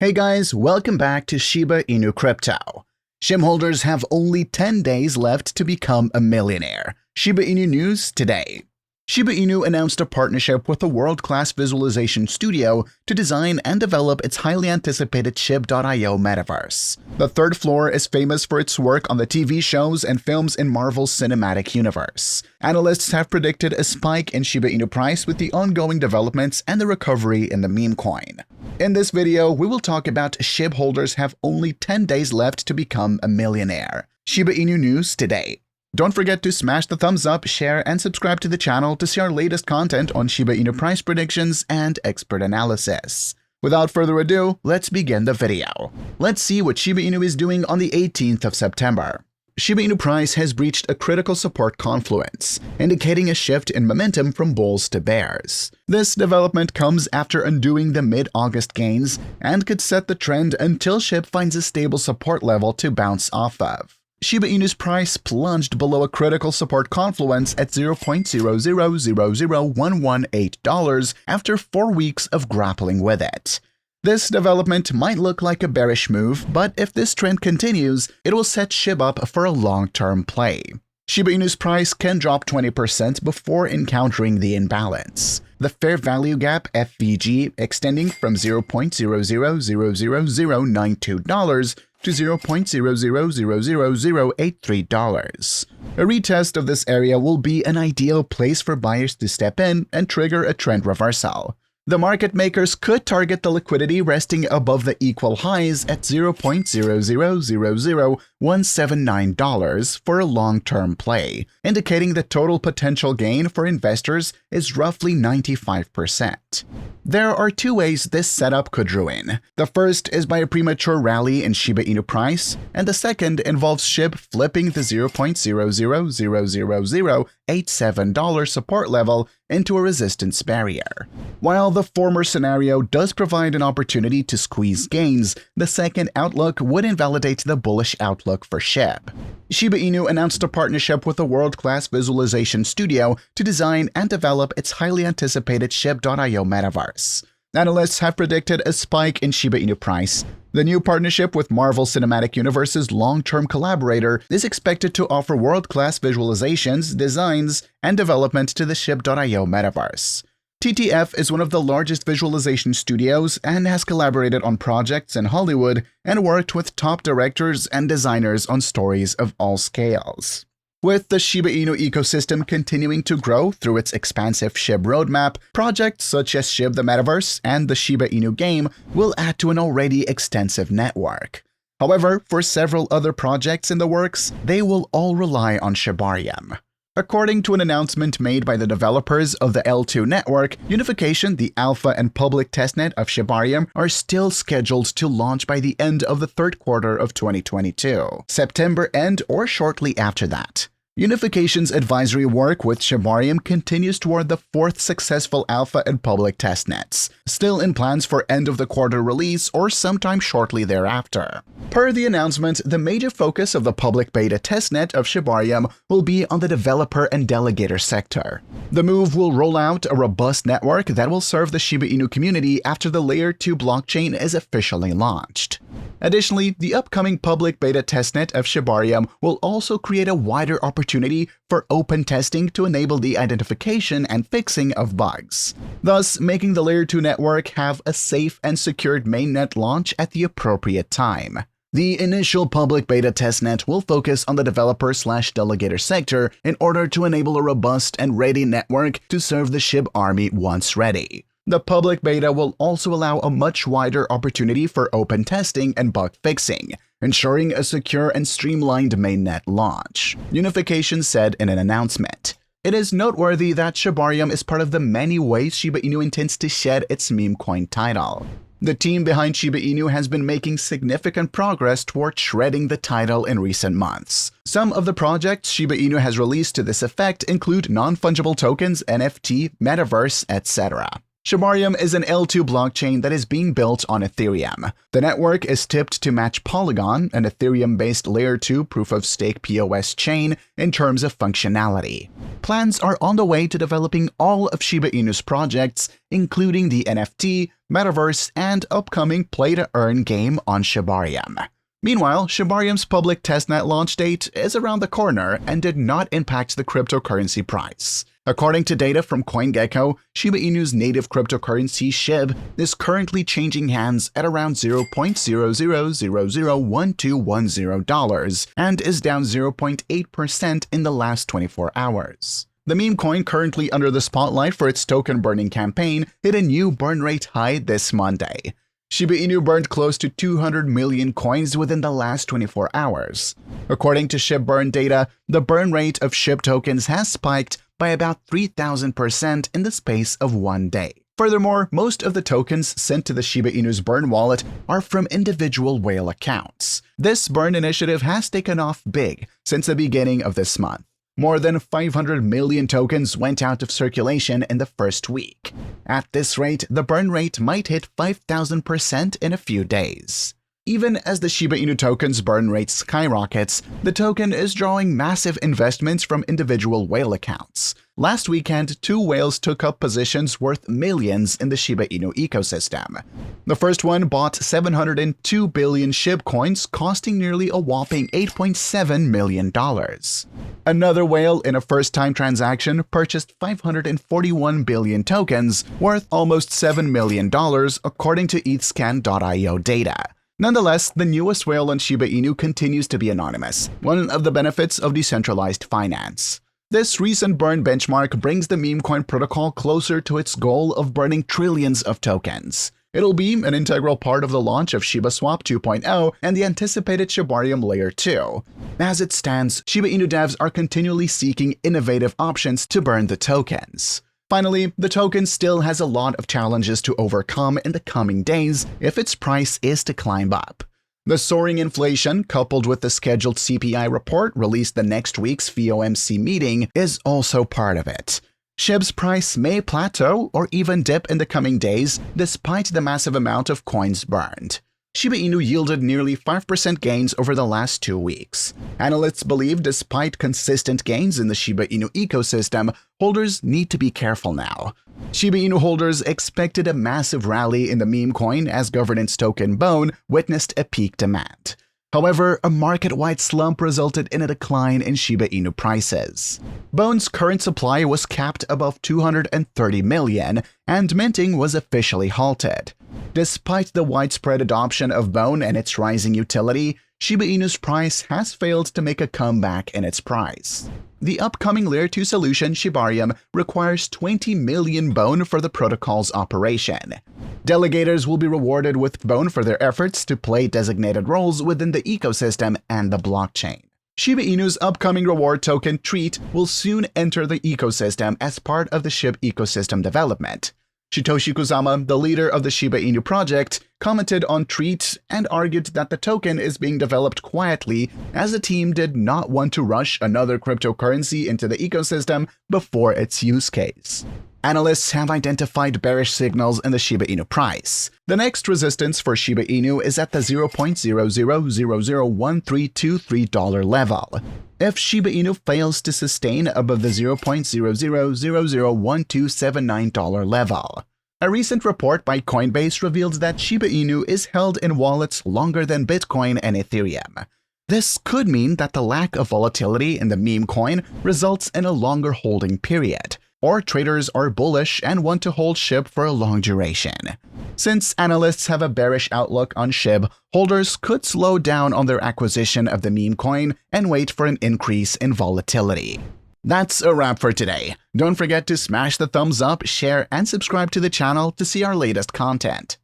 Hey guys, welcome back to Shiba Inu Crypto. Shib holders have only 10 days left to become a millionaire. Shiba Inu news today. Shiba Inu announced a partnership with a world-class visualization studio to design and develop its highly anticipated Shib.io Metaverse. The third floor is famous for its work on the TV shows and films in Marvel's cinematic universe. Analysts have predicted a spike in Shiba Inu price with the ongoing developments and the recovery in the meme coin. In this video, we will talk about Shib holders have only 10 days left to become a millionaire. Shiba Inu news today. Don't forget to smash the thumbs up, share, and subscribe to the channel to see our latest content on Shiba Inu price predictions and expert analysis. Without further ado, let's begin the video. Let's see what Shiba Inu is doing on the 18th of September. Shiba Inu price has breached a critical support confluence, indicating a shift in momentum from bulls to bears. This development comes after undoing the mid-August gains and could set the trend until Shib finds a stable support level to bounce off of. Shiba Inu's price plunged below a critical support confluence at $0.0000118 after 4 weeks of grappling with it. This development might look like a bearish move, but if this trend continues, it will set Shib up for a long-term play. Shiba Inu's price can drop 20% before encountering the imbalance. The fair value gap FVG extending from $0.0000092 to $0.0000083. A retest of this area will be an ideal place for buyers to step in and trigger a trend reversal. The market makers could target the liquidity resting above the equal highs at $0.0000179 for a long-term play, indicating the total potential gain for investors is roughly 95%. There are two ways this setup could ruin. The first is by a premature rally in Shiba Inu price, and the second involves Shib flipping the $0.0000087 support level into a resistance barrier. While the former scenario does provide an opportunity to squeeze gains, the second outlook would invalidate the bullish outlook for Shib. Shiba Inu announced a partnership with a world-class visualization studio to design and develop its highly anticipated Shib.io Metaverse. Analysts have predicted a spike in Shiba Inu price. The new partnership with Marvel Cinematic Universe's long-term collaborator is expected to offer world-class visualizations, designs, and development to the Shib.io Metaverse. TTF is one of the largest visualization studios and has collaborated on projects in Hollywood and worked with top directors and designers on stories of all scales. With the Shiba Inu ecosystem continuing to grow through its expansive Shib roadmap, projects such as Shib the Metaverse and the Shiba Inu game will add to an already extensive network. However, for several other projects in the works, they will all rely on Shibarium. According to an announcement made by the developers of the L2 network, unification, the alpha and public testnet of Shibarium are still scheduled to launch by the end of the third quarter of 2022, September end or shortly after that. Unification's advisory work with Shibarium continues toward the fourth successful alpha and public testnets, still in plans for end-of-the-quarter release or sometime shortly thereafter. Per the announcement, the major focus of the public beta testnet of Shibarium will be on the developer and delegator sector. The move will roll out a robust network that will serve the Shiba Inu community after the Layer 2 blockchain is officially launched. Additionally, the upcoming public beta testnet of Shibarium will also create a wider opportunity for open testing to enable the identification and fixing of bugs, thus making the Layer 2 network have a safe and secured mainnet launch at the appropriate time. The initial public beta testnet will focus on the developer/delegator sector in order to enable a robust and ready network to serve the Shib army once ready. The public beta will also allow a much wider opportunity for open testing and bug fixing, ensuring a secure and streamlined mainnet launch, Unification said in an announcement. It is noteworthy that Shibarium is part of the many ways Shiba Inu intends to shed its meme coin title. The team behind Shiba Inu has been making significant progress toward shredding the title in recent months. Some of the projects Shiba Inu has released to this effect include non-fungible tokens, NFT, Metaverse, etc. Shibarium is an L2 blockchain that is being built on Ethereum. The network is tipped to match Polygon, an Ethereum-based Layer 2 proof-of-stake POS chain, in terms of functionality. Plans are on the way to developing all of Shiba Inu's projects, including the NFT, Metaverse, and upcoming play-to-earn game on Shibarium. Meanwhile, Shibarium's public testnet launch date is around the corner and did not impact the cryptocurrency price. According to data from CoinGecko, Shiba Inu's native cryptocurrency Shib is currently changing hands at around $0.00001210 and is down 0.8% in the last 24 hours. The meme coin, currently under the spotlight for its token burning campaign, hit a new burn rate high this Monday. Shiba Inu burned close to 200 million coins within the last 24 hours. According to Shib burn data, the burn rate of Shib tokens has spiked by about 3,000% in the space of one day. Furthermore, most of the tokens sent to the Shiba Inu's burn wallet are from individual whale accounts. This burn initiative has taken off big since the beginning of this month. More than 500 million tokens went out of circulation in the first week. At this rate, the burn rate might hit 5,000% in a few days. Even as the Shiba Inu token's burn rate skyrockets, the token is drawing massive investments from individual whale accounts. Last weekend, 2 whales took up positions worth millions in the Shiba Inu ecosystem. The first one bought 702 billion Shib coins, costing nearly a whopping $8.7 million. Another whale, in a first-time transaction, purchased 541 billion tokens, worth almost $7 million, according to ETHScan.io data. Nonetheless, the newest whale on Shiba Inu continues to be anonymous, one of the benefits of decentralized finance. This recent burn benchmark brings the meme coin protocol closer to its goal of burning trillions of tokens. It'll be an integral part of the launch of SHIBASWAP 2.0 and the anticipated Shibarium Layer 2. As it stands, Shiba Inu devs are continually seeking innovative options to burn the tokens. Finally, the token still has a lot of challenges to overcome in the coming days if its price is to climb up. The soaring inflation, coupled with the scheduled CPI report released the next week's FOMC meeting, is also part of it. Shib's price may plateau or even dip in the coming days despite the massive amount of coins burned. Shiba Inu yielded nearly 5% gains over the last 2 weeks. Analysts believe despite consistent gains in the Shiba Inu ecosystem, holders need to be careful now. Shiba Inu holders expected a massive rally in the meme coin as governance token Bone witnessed a peak demand. However, a market-wide slump resulted in a decline in Shiba Inu prices. Bone's current supply was capped above 230 million, and minting was officially halted. Despite the widespread adoption of Bone and its rising utility, Shiba Inu's price has failed to make a comeback in its price. The upcoming Layer 2 solution, Shibarium, requires 20 million Bone for the protocol's operation. Delegators will be rewarded with Bone for their efforts to play designated roles within the ecosystem and the blockchain. Shiba Inu's upcoming reward token Treat will soon enter the ecosystem as part of the Shib ecosystem development. Shitoshi Kusama, the leader of the Shiba Inu project, commented on Treat and argued that the token is being developed quietly as the team did not want to rush another cryptocurrency into the ecosystem before its use case. Analysts have identified bearish signals in the Shiba Inu price. The next resistance for Shiba Inu is at the $0.00001323 level. If Shiba Inu fails to sustain above the $0.00001279 level. A recent report by Coinbase revealed that Shiba Inu is held in wallets longer than Bitcoin and Ethereum. This could mean that the lack of volatility in the meme coin results in a longer holding period, or traders are bullish and want to hold Shib for a long duration. Since analysts have a bearish outlook on Shib, holders could slow down on their acquisition of the meme coin and wait for an increase in volatility. That's a wrap for today. Don't forget to smash the thumbs up, share, and subscribe to the channel to see our latest content.